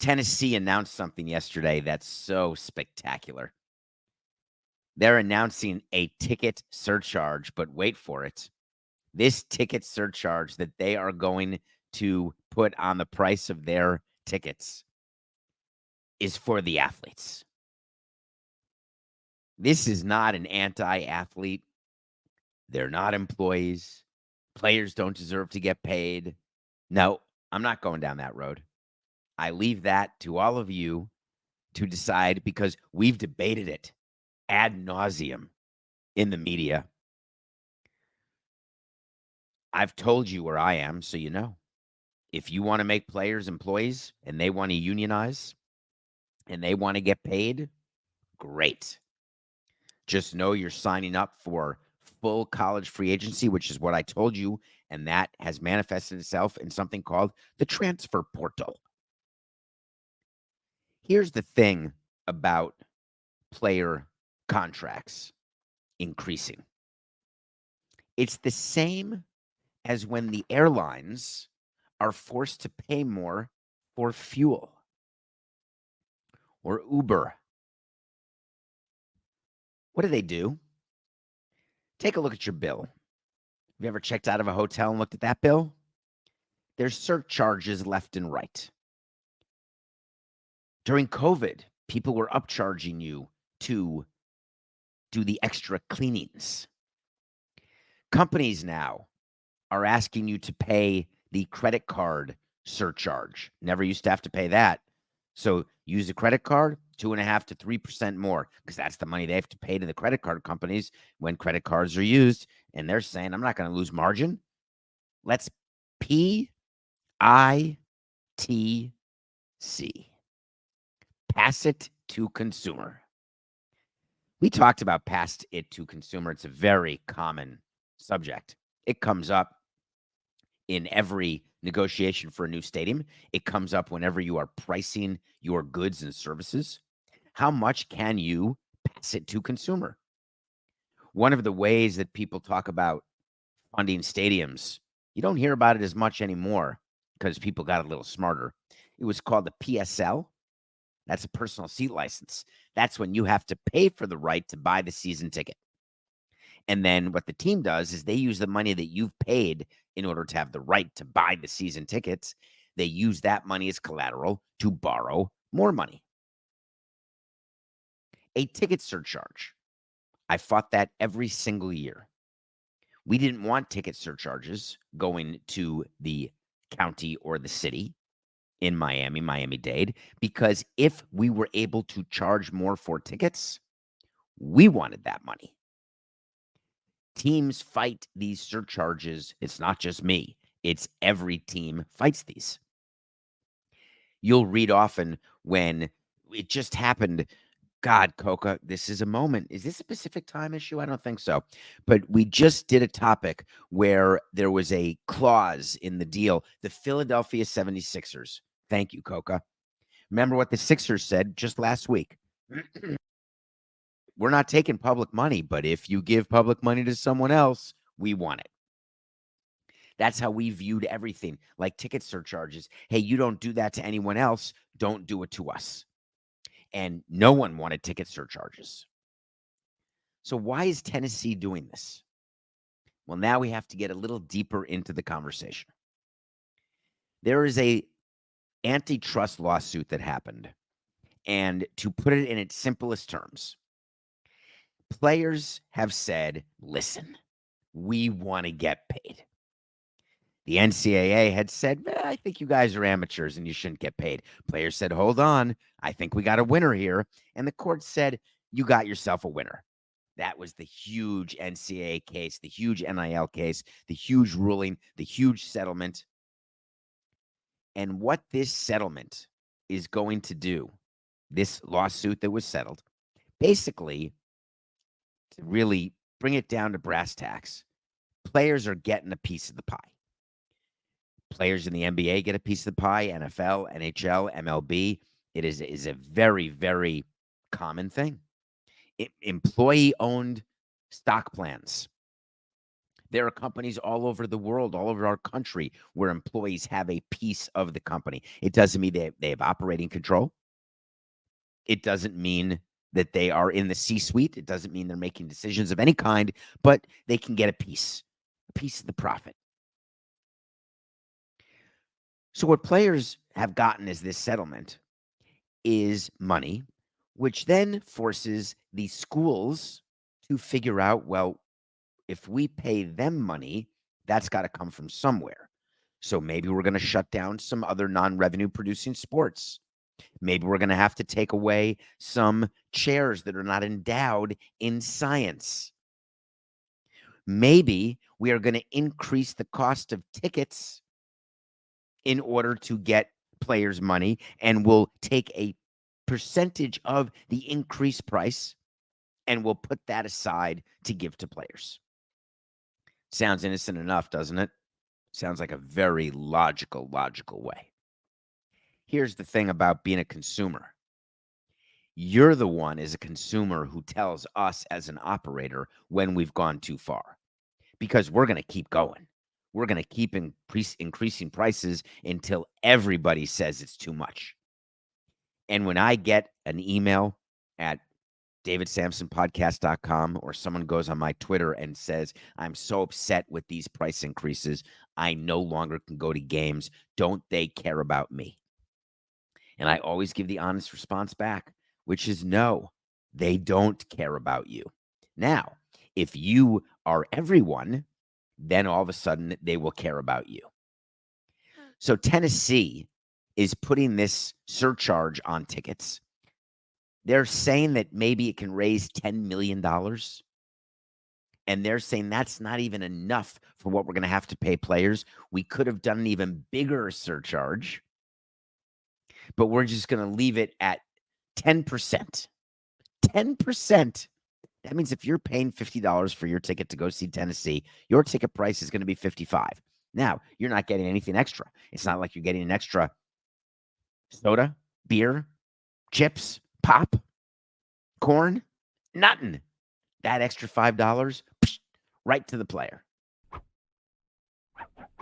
Tennessee announced something yesterday that's so spectacular. They're announcing a ticket surcharge, but wait for it. This ticket surcharge that they are going to put on the price of their tickets is for the athletes. This is not an anti-athlete. They're not employees. Players don't deserve to get paid. No, I'm not going down that road. I leave that to all of you to decide because we've debated it ad nauseum in the media. I've told you where I am, so you know. If you want to make players employees and they want to unionize and they want to get paid, great. Just know you're signing up for full college free agency, which is what I told you. And that has manifested itself in something called the transfer portal. Here's the thing about player contracts increasing. It's the same as when the airlines are forced to pay more for fuel or Uber. What do? Take a look at your bill. Have you ever checked out of a hotel and looked at that bill? There's surcharges left and right. During COVID, people were upcharging you to do the extra cleanings. Companies now are asking you to pay the credit card surcharge. Never used to have to pay that. So use a credit card, 2.5% to 3% more, because that's the money they have to pay to the credit card companies when credit cards are used. And they're saying, I'm not going to lose margin. Let's PITC. Pass it to consumer. We talked about pass it to consumer. It's a very common subject. It comes up in every negotiation for a new stadium. It comes up whenever you are pricing your goods and services. How much can you pass it to consumer? One of the ways that people talk about funding stadiums, you don't hear about it as much anymore because people got a little smarter. It was called the PSL. That's a personal seat license. That's when you have to pay for the right to buy the season ticket. And then what the team does is they use the money that you've paid in order to have the right to buy the season tickets. They use that money as collateral to borrow more money. A ticket surcharge. I fought that every single year. We didn't want ticket surcharges going to the county or the city in Miami-Dade, because if we were able to charge more for tickets, we wanted that money. Teams fight these surcharges. It's not just me. It's every team fights these. You'll read often when it just happened. God, Coca, this is a moment. Is this a Pacific time issue? I don't think so. But we just did a topic where there was a clause in the deal. The Philadelphia 76ers. Thank you, Coca. Remember what the Sixers said just last week. We're not taking public money, but if you give public money to someone else, we want it. That's how we viewed everything, like ticket surcharges. Hey, you don't do that to anyone else, don't do it to us. And no one wanted ticket surcharges. So why is Tennessee doing this? Well, now we have to get a little deeper into the conversation. There is a antitrust lawsuit that happened. And to put it in its simplest terms, players have said, listen, we want to get paid. The NCAA had said, I think you guys are amateurs and you shouldn't get paid. Players said, hold on, I think we got a winner here. And the court said, you got yourself a winner. That was the huge NCAA case, the huge NIL case, the huge ruling, the huge settlement. And what this settlement is going to do, this lawsuit that was settled, basically, to really bring it down to brass tacks, players are getting a piece of the pie. Players in the NBA get a piece of the pie, NFL, NHL, MLB. It is a very, very common thing. Employee-owned stock plans. There are companies all over the world, all over our country, where employees have a piece of the company. It doesn't mean they have operating control. It doesn't mean that they are in the C-suite. It doesn't mean they're making decisions of any kind, but they can get a piece of the profit. So what players have gotten as this settlement is money, which then forces the schools to figure out, well, if we pay them money, that's got to come from somewhere. So maybe we're going to shut down some other non-revenue producing sports. Maybe we're going to have to take away some chairs that are not endowed in science. Maybe we are going to increase the cost of tickets in order to get players money, and we'll take a percentage of the increased price and we'll put that aside to give to players. Sounds innocent enough, doesn't it? Sounds like a very logical way. Here's the thing about being a consumer. You're the one as a consumer who tells us as an operator when we've gone too far, because we're going to keep going. We're going to keep increasing prices until everybody says it's too much. And when I get an email at davidsamsonpodcast.com or someone goes on my Twitter and says, I'm so upset with these price increases, I no longer can go to games. Don't they care about me? And I always give the honest response back, which is no, they don't care about you. Now, if you are everyone, then all of a sudden they will care about you. So Tennessee is putting this surcharge on tickets. They're saying that maybe it can raise $10 million. And they're saying that's not even enough for what we're going to have to pay players. We could have done an even bigger surcharge, but we're just going to leave it at 10%. 10%. That means if you're paying $50 for your ticket to go see Tennessee, your ticket price is going to be $55. Now, you're not getting anything extra. It's not like you're getting an extra soda, beer, chips, pop, corn, nothing. That extra $5, right to the player.